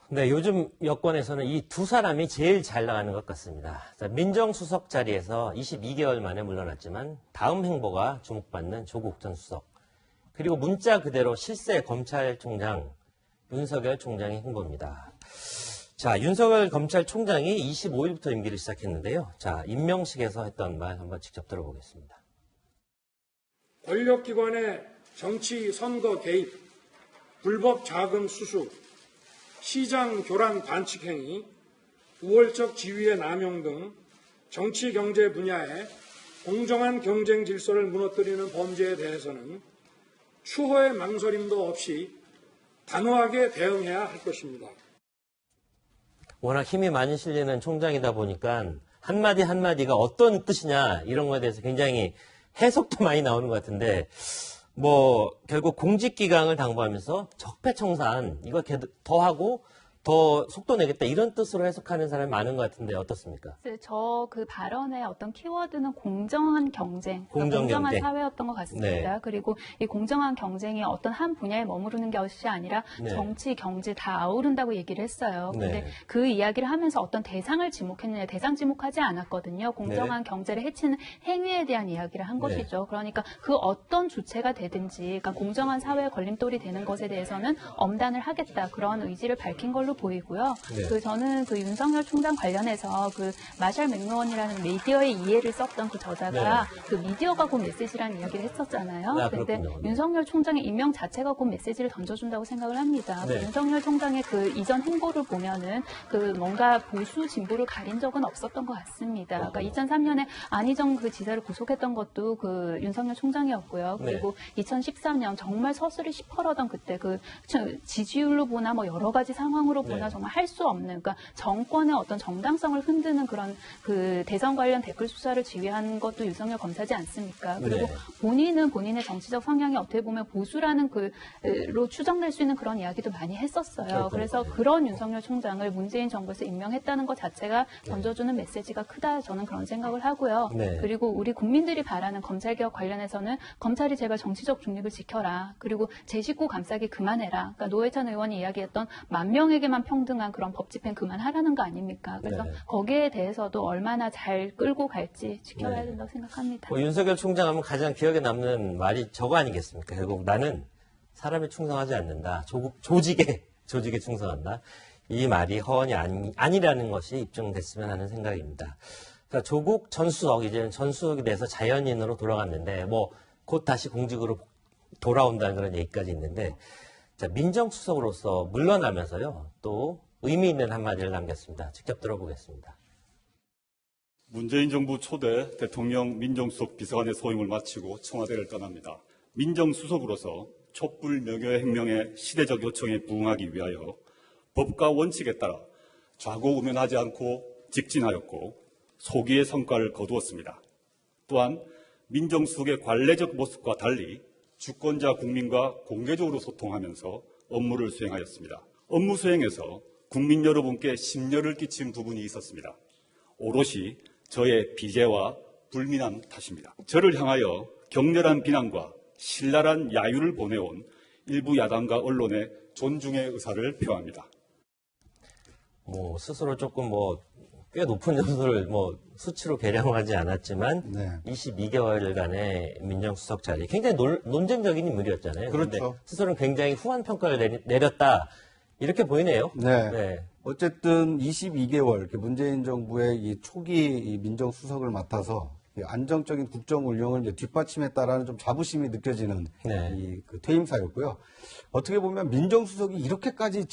네, 요즘 여권에서는 이 두 사람이 제일 잘 나가는 것 같습니다. 자, 민정수석 자리에서 22개월 만에 물러났지만 다음 행보가 주목받는 조국 전 수석. 그리고 문자 그대로 실세 검찰총장 윤석열 총장의 행보입니다. 자, 윤석열 검찰총장이 25일부터 임기를 시작했는데요. 자, 임명식에서 했던 말 한번 직접 들어보겠습니다. 권력기관의 정치 선거 개입, 불법 자금 수수, 시장 교란 반칙 행위, 우월적 지위의 남용 등 정치 경제 분야의 공정한 경쟁 질서를 무너뜨리는 범죄에 대해서는 추호의 망설임도 없이 단호하게 대응해야 할 것입니다. 워낙 힘이 많이 실리는 총장이다 보니까 한마디 한마디가 어떤 뜻이냐 이런 거에 대해서 굉장히 해석도 많이 나오는 것 같은데 뭐 결국 공직기강을 당부하면서 적폐청산 이거 더하고 더 속도 내겠다 이런 뜻으로 해석하는 사람이 많은 것 같은데 어떻습니까? 저 그 발언의 어떤 키워드는 공정한 경쟁, 공정한 경쟁. 사회였던 것 같습니다. 네. 그리고 이 공정한 경쟁이 어떤 한 분야에 머무르는 것이 아니라 네. 정치, 경제 다 아우른다고 얘기를 했어요. 근데 네. 그 이야기를 하면서 어떤 대상을 지목했느냐, 대상 지목하지 않았거든요. 공정한 경제를 해치는 행위에 대한 이야기를 한 것이죠. 그러니까 그 어떤 주체가 되든지, 그러니까 공정한 사회에 걸림돌이 되는 것에 대해서는 엄단을 하겠다 그런 의지를 밝힌 걸로 보이고요. 네. 저는 그 윤석열 총장 관련해서 그 마샬 맥루언이라는 미디어의 이해를 썼던 그 저자가 그 미디어가 곧 메시지라는 이야기를 했었잖아요. 근데 윤석열 총장의 임명 자체가 곧 메시지를 던져준다고 생각을 합니다. 네. 윤석열 총장의 그 이전 행보를 보면은 그 뭔가 보수 진보를 가린 적은 없었던 것 같습니다. 그러니까 2003년에 안희정 그 지사를 구속했던 것도 그 윤석열 총장이었고요. 그리고 2013년 정말 서슬이 시퍼러던 그때 그 지지율로 보나 뭐 여러 가지 상황으로 보나 정말 할 수 없는, 그러니까 정권의 어떤 정당성을 흔드는 그런 그 대선 관련 댓글 수사를 지휘한 것도 윤석열 검사지 않습니까? 그리고 본인은 본인의 정치적 성향이 어떻게 보면 보수라는 그로 추정될 수 있는 그런 이야기도 많이 했었어요. 그래서 그런 윤석열 총장을 문재인 정부에서 임명했다는 것 자체가 던져주는 메시지가 크다, 저는 그런 생각을 하고요. 그리고 우리 국민들이 바라는 검찰개혁 관련해서는 검찰이 제발 정치적 중립을 지켜라. 그리고 제 식구 감싸기 그만해라. 그러니까 노회찬 의원이 이야기했던 10,000명에게만 평등한 그런 법 집행 그만하라는 거 아닙니까? 그래서 거기에 대해서도 얼마나 잘 끌고 갈지 지켜봐야 된다고 생각합니다. 윤석열 총장 하면 가장 기억에 남는 말이 저거 아니겠습니까? 결국 나는 사람에 충성하지 않는다. 조직에 충성한다. 이 말이 허언이 아니라는 것이 입증됐으면 하는 생각입니다. 자, 조국 전 수석, 이제는 전 수석에 대해서 자연인으로 돌아갔는데 뭐 곧 다시 공직으로 돌아온다는 그런 얘기까지 있는데 자, 민정수석으로서 물러나면서요. 또 의미 있는 한마디를 남겼습니다. 직접 들어보겠습니다. 문재인 정부 초대 대통령 민정수석 비서관의 소임을 마치고 청와대를 떠납니다. 민정수석으로서 촛불 명예 혁명의 시대적 요청에 부응하기 위하여 법과 원칙에 따라 좌고우면하지 않고 직진하였고 소기의 성과를 거두었습니다. 또한 민정수석의 관례적 모습과 달리 주권자 국민과 공개적으로 소통하면서 업무를 수행하였습니다. 업무 수행에서 국민 여러분께 심려를 끼친 부분이 있었습니다. 오롯이 저의 비계와 불민함 탓입니다. 저를 향하여 격렬한 비난과 신랄한 야유를 보내온 일부 야당과 언론의 존중의 의사를 표합니다. 스스로 조금 꽤 높은 점수를 수치로 계량하지 않았지만 22개월간의 민정수석 자리 굉장히 논쟁적인 인물이었잖아요. 그렇죠. 스스로는 굉장히 후한 평가를 내렸다 이렇게 보이네요. 네. 어쨌든 22개월 문재인 정부의 이 초기 이 민정수석을 맡아서 안정적인 국정 운영을 이제 뒷받침했다라는 좀 자부심이 느껴지는 이 퇴임사였고요. 어떻게 보면 민정수석이 이렇게까지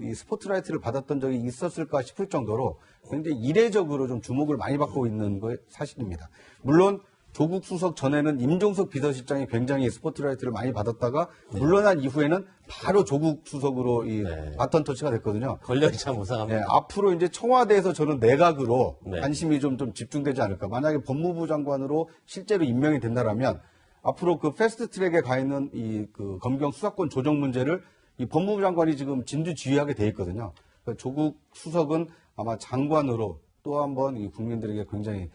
이 스포트라이트를 받았던 적이 있었을까 싶을 정도로 굉장히 이례적으로 좀 주목을 많이 받고 있는 거 사실입니다. 물론 조국 수석 전에는 임종석 비서실장이 굉장히 스포트라이트를 많이 받았다가 물러난 이후에는 바로 조국 수석으로 이 바톤 터치가 됐거든요. 권력이 참 무상합니다. 앞으로 이제 청와대에서 저는 내각으로 관심이 좀 집중되지 않을까. 만약에 법무부 장관으로 실제로 임명이 된다라면 앞으로 그 패스트 트랙에 가 있는 이 검경 수사권 조정 문제를 이 법무부 장관이 지금 진두지휘하게 돼 있거든요. 그러니까 조국 수석은 아마 장관으로 또 한번 이 국민들에게 굉장히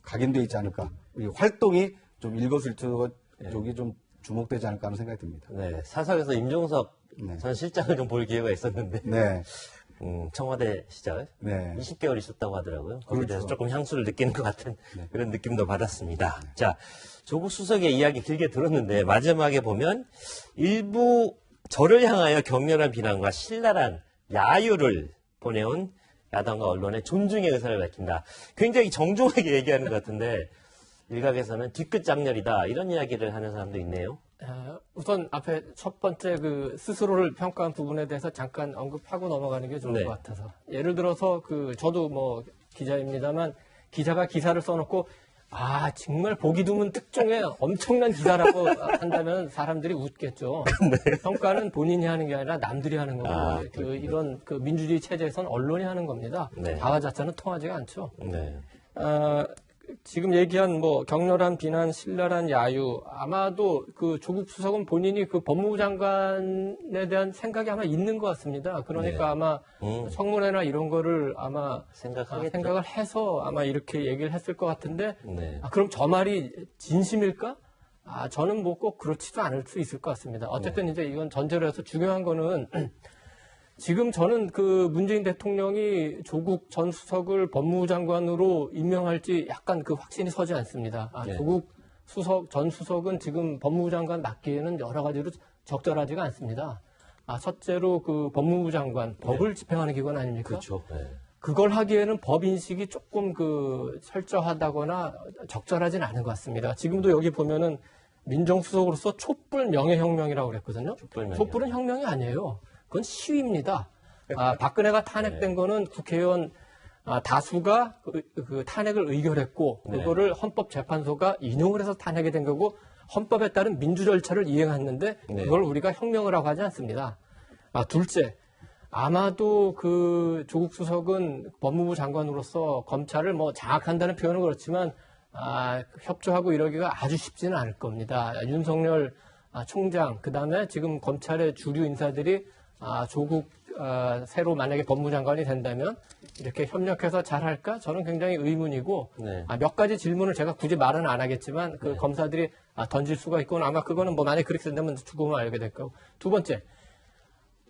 각인되어 있지 않을까. 이 활동이 좀 일거수일투족이 좀 주목되지 않을까 하는 생각이 듭니다. 네, 사석에서 임종석 네. 전 실장을 좀 볼 기회가 있었는데 네. 청와대 시절 네. 20개월 있었다고 하더라고요. 거기에 대해서 그렇죠. 조금 향수를 느끼는 것 같은 그런 느낌도 받았습니다. 자, 조국 수석의 이야기 길게 들었는데 마지막에 보면 일부 저를 향하여 격렬한 비난과 신랄한 야유를 보내온 야당과 언론의 존중의 의사를 밝힌다. 굉장히 정중하게 얘기하는 것 같은데 일각에서는 뒤끝 장렬이다 이런 이야기를 하는 사람도 있네요. 우선 앞에 첫 번째 그 스스로를 평가한 부분에 대해서 잠깐 언급하고 넘어가는 게 좋을 네. 것 같아서. 예를 들어서 저도 뭐 기자입니다만 기자가 기사를 써놓고 정말 보기 드문 특종의 엄청난 기사라고 한다면 사람들이 웃겠죠. 평가는 본인이 하는 게 아니라 남들이 하는 거고 이런 그 민주주의 체제에서는 언론이 하는 겁니다. 네. 자화자찬은 통하지가 않죠. 네. 지금 얘기한 뭐 격렬한 비난, 신랄한 야유, 아마도 그 조국 수석은 본인이 그 법무부 장관에 대한 생각이 아마 있는 것 같습니다. 그러니까 네. 아마 청문회나 이런 거를 아마 생각하겠죠. 생각을 해서 아마 이렇게 얘기를 했을 것 같은데, 네. 그럼 저 말이 진심일까? 저는 뭐 꼭 그렇지도 않을 수 있을 것 같습니다. 어쨌든 네. 이제 이건 전제로 해서 중요한 거는 지금 저는 그 문재인 대통령이 조국 전 수석을 법무부 장관으로 임명할지 약간 그 확신이 서지 않습니다. 네. 조국 전 수석은 지금 법무부 장관 맡기에는 여러 가지로 적절하지가 않습니다. 첫째로 그 법무부 장관, 법을 집행하는 기관 아닙니까? 그렇죠. 네. 그걸 하기에는 법 인식이 조금 그 철저하다거나 적절하진 않은 것 같습니다. 지금도 여기 보면은 민정수석으로서 촛불 명예혁명이라고 그랬거든요. 촛불은 혁명이 아니에요. 그건 시위입니다. 박근혜가 탄핵된 거는 국회의원 다수가 그 탄핵을 의결했고 그거를 헌법재판소가 인용을 해서 탄핵이 된 거고 헌법에 따른 민주 절차를 이행했는데 그걸 우리가 혁명을 하고 하지 않습니다. 둘째, 아마도 그 조국 수석은 법무부 장관으로서 검찰을 뭐 장악한다는 표현은 그렇지만 협조하고 이러기가 아주 쉽지는 않을 겁니다. 윤석열 총장, 그 다음에 지금 검찰의 주류 인사들이 조국 새로 만약에 법무장관이 된다면 이렇게 협력해서 잘할까? 저는 굉장히 의문이고 네. 몇 가지 질문을 제가 굳이 말은 안 하겠지만 그 검사들이 던질 수가 있고 아마 그거는 뭐 만약에 그렇게 된다면 두고만 알게 될 거고. 두 번째,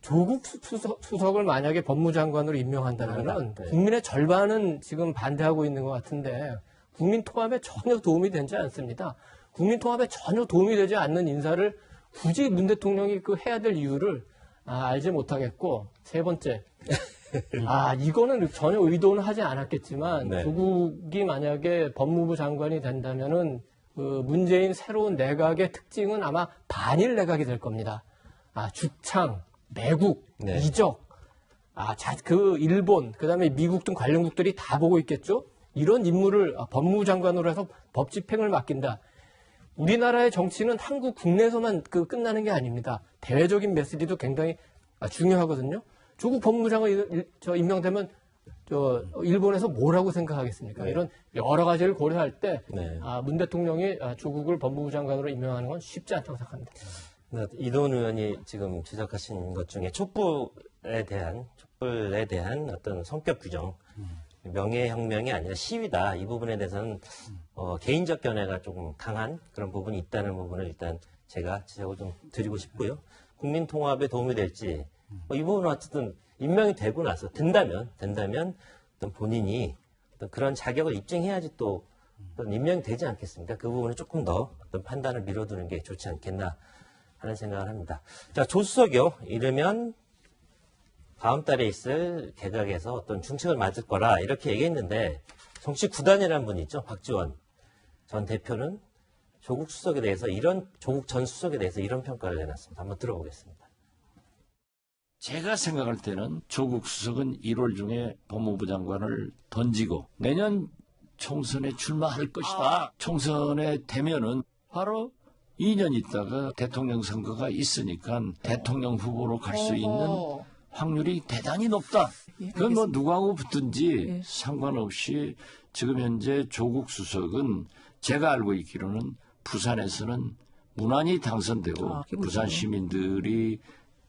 조국 수석을 만약에 법무장관으로 임명한다면 국민의 절반은 지금 반대하고 있는 것 같은데 국민 통합에 전혀 도움이 되지 않습니다. 국민 통합에 전혀 도움이 되지 않는 인사를 굳이 문 대통령이 그 해야 될 이유를 알지 못하겠고, 세 번째, 이거는 전혀 의도는 하지 않았겠지만 네. 조국이 만약에 법무부 장관이 된다면은 그 문재인 새로운 내각의 특징은 아마 반일 내각이 될 겁니다. 주창, 매국, 네. 이적, 그 일본, 그 다음에 미국 등 관련국들이 다 보고 있겠죠? 이런 임무를 법무부 장관으로 해서 법 집행을 맡긴다. 우리나라의 정치는 한국 국내에서만 끝나는 게 아닙니다. 대외적인 메시지도 굉장히 중요하거든요. 조국 법무부 장관 임명되면 일본에서 뭐라고 생각하겠습니까? 네. 이런 여러 가지를 고려할 때 네. 문 대통령이 조국을 법무부 장관으로 임명하는 건 쉽지 않다고 생각합니다. 네, 이도훈 의원이 지금 지적하신 것 중에 촛불에 대한 어떤 성격 규정, 명예혁명이 아니라 시위다. 이 부분에 대해서는 개인적 견해가 조금 강한 그런 부분이 있다는 부분을 일단 제가 지적을 좀 드리고 싶고요. 국민 통합에 도움이 될지 이 부분은 어쨌든 임명이 되고 나서 된다면 어떤 본인이 어떤 그런 자격을 입증해야지 또 어떤 임명이 되지 않겠습니까? 그 부분은 조금 더 어떤 판단을 미뤄두는 게 좋지 않겠나 하는 생각을 합니다. 자, 조수석이요. 이르면 다음 달에 있을 개각에서 어떤 중책을 맞을 거라 이렇게 얘기했는데 정치 구단이라는 분이 있죠. 박지원 전 대표는 조국 전 수석에 대해서 이런 평가를 내놨습니다. 한번 들어보겠습니다. 제가 생각할 때는 조국 수석은 1월 중에 법무부 장관을 던지고 내년 총선에 출마할 것이다. 총선에 되면은 바로 2년 있다가 대통령 선거가 있으니까 대통령 후보로 갈 수 있는 확률이 대단히 높다. 그건 뭐 누구하고 붙든지 상관없이 지금 현재 조국 수석은 제가 알고 있기로는 부산에서는 무난히 당선되고 부산 시민들이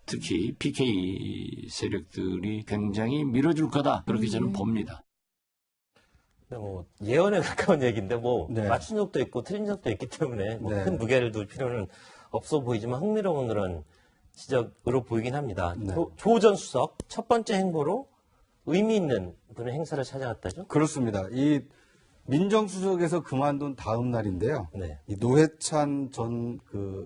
특히 PK 세력들이 굉장히 밀어줄 거다. 그렇게 저는 봅니다. 뭐 예언에 가까운 얘기인데 네. 맞춘 적도 있고 틀린 적도 있기 때문에 네. 큰 무게를 둘 필요는 없어 보이지만 흥미로운 그런 지적으로 보이긴 합니다. 네. 조 전 수석 첫 번째 행보로 의미 있는 분의 행사를 찾아갔다죠? 그렇습니다. 이 민정수석에서 그만둔 다음 날인데요. 네. 이 노회찬 전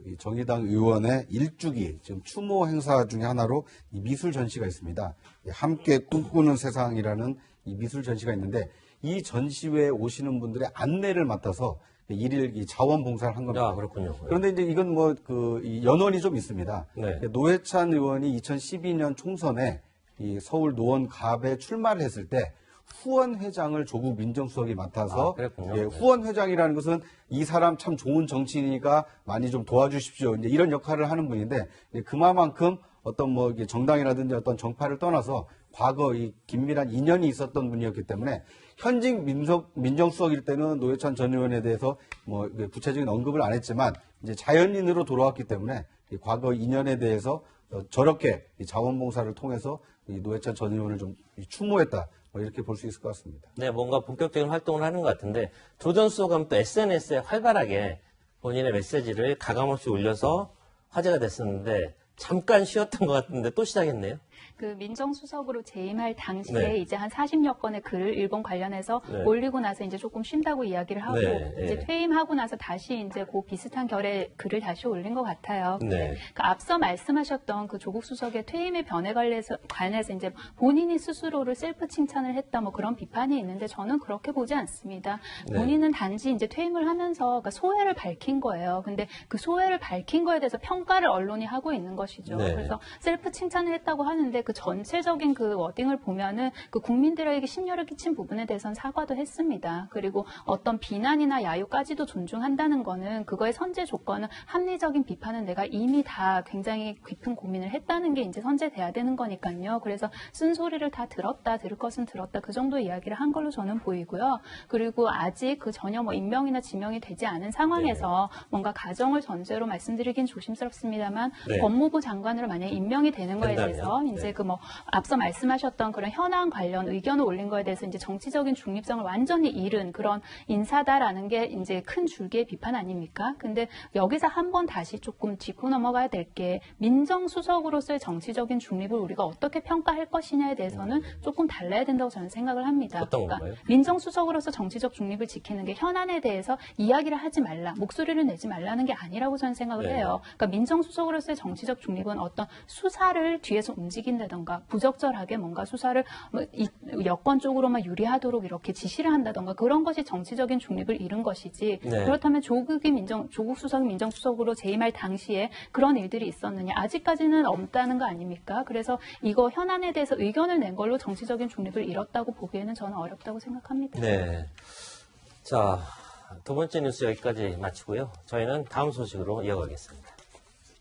이 정의당 의원의 일주기 지금 추모 행사 중에 하나로 이 미술 전시가 있습니다. 함께 꿈꾸는 세상이라는 이 미술 전시가 있는데 이 전시회에 오시는 분들의 안내를 맡아서 일일 이 자원봉사를 한 겁니다. 아, 그렇군요. 그런데 이제 이건 뭐 이 연원이 좀 있습니다. 네. 노회찬 의원이 2012년 총선에 이 서울 노원갑에 출마를 했을 때 후원 회장을 조국 민정수석이 맡아서 그랬군요. 예, 후원 회장이라는 것은 이 사람 참 좋은 정치인이니까 많이 좀 도와주십시오. 이제 이런 역할을 하는 분인데 그만큼 어떤 뭐 이게 정당이라든지 어떤 정파를 떠나서 과거 이 긴밀한 인연이 있었던 분이었기 때문에 현직 민정수석일 때는 노회찬 전 의원에 대해서 뭐 구체적인 언급을 안 했지만 이제 자연인으로 돌아왔기 때문에 이 과거 인연에 대해서 저렇게 이 자원봉사를 통해서 이 노회찬 전 의원을 좀 추모했다. 뭐 이렇게 볼 수 있을 것 같습니다. 네, 뭔가 본격적인 활동을 하는 것 같은데 조 전 수석은 또 SNS에 활발하게 본인의 메시지를 가감없이 올려서 화제가 됐었는데 잠깐 쉬었던 것 같은데 또 시작했네요. 그 민정수석으로 재임할 당시에 네. 이제 한 40여 건의 글을 일본 관련해서 네. 올리고 나서 이제 조금 쉰다고 이야기를 하고 네, 이제 네. 퇴임하고 나서 다시 이제 그 비슷한 결의 글을 다시 올린 것 같아요. 네. 그 앞서 말씀하셨던 그 조국 수석의 퇴임의 변에 관해서 이제 본인이 스스로를 셀프 칭찬을 했다 뭐 그런 비판이 있는데 저는 그렇게 보지 않습니다. 네. 본인은 단지 이제 퇴임을 하면서 그러니까 소회를 밝힌 거예요. 근데 그 소회를 밝힌 거에 대해서 평가를 언론이 하고 있는 것이죠. 네. 그래서 셀프 칭찬을 했다고 하는데 그 전체적인 그 워딩을 보면은 그 국민들에게 심려를 끼친 부분에 대해서는 사과도 했습니다. 그리고 어떤 비난이나 야유까지도 존중한다는 거는 그거의 선제 조건은 합리적인 비판은 내가 이미 다 굉장히 깊은 고민을 했다는 게 이제 선제돼야 되는 거니까요. 그래서 쓴소리를 다 들었다, 들을 것은 들었다 그 정도 이야기를 한 걸로 저는 보이고요. 그리고 아직 그 전혀 뭐 임명이나 지명이 되지 않은 상황에서 뭔가 가정을 전제로 말씀드리긴 조심스럽습니다만 네. 법무부 장관으로 만약에 임명이 되는 거에 된다면, 대해서 이제 네. 그 뭐 앞서 말씀하셨던 그런 현안 관련 의견을 올린 거에 대해서 이제 정치적인 중립성을 완전히 잃은 그런 인사다라는 게 이제 큰 줄기의 비판 아닙니까? 근데 여기서 한번 다시 조금 짚고 넘어가야 될 게 민정수석으로서의 정치적인 중립을 우리가 어떻게 평가할 것이냐에 대해서는 조금 달라야 된다고 저는 생각을 합니다. 어떤 건가요? 민정수석으로서 정치적 중립을 지키는 게 현안에 대해서 이야기를 하지 말라, 목소리를 내지 말라는 게 아니라고 저는 생각을 네. 해요. 그러니까 민정수석으로서의 정치적 중립은 어떤 수사를 뒤에서 움직인다던가 부적절하게 뭔가 수사를 뭐 여권 쪽으로만 유리하도록 이렇게 지시를 한다던가 그런 것이 정치적인 중립을 잃은 것이지 네. 그렇다면 조국 수석이 민정수석으로 재임할 당시에 그런 일들이 있었느냐 아직까지는 없다는 거 아닙니까? 그래서 이거 현안에 대해서 의견을 낸 걸로 정치적인 중립을 잃었다고 보기에는 저는 어렵다고 생각합니다. 네. 자, 두 번째 뉴스 여기까지 마치고요. 저희는 다음 소식으로 이어가겠습니다.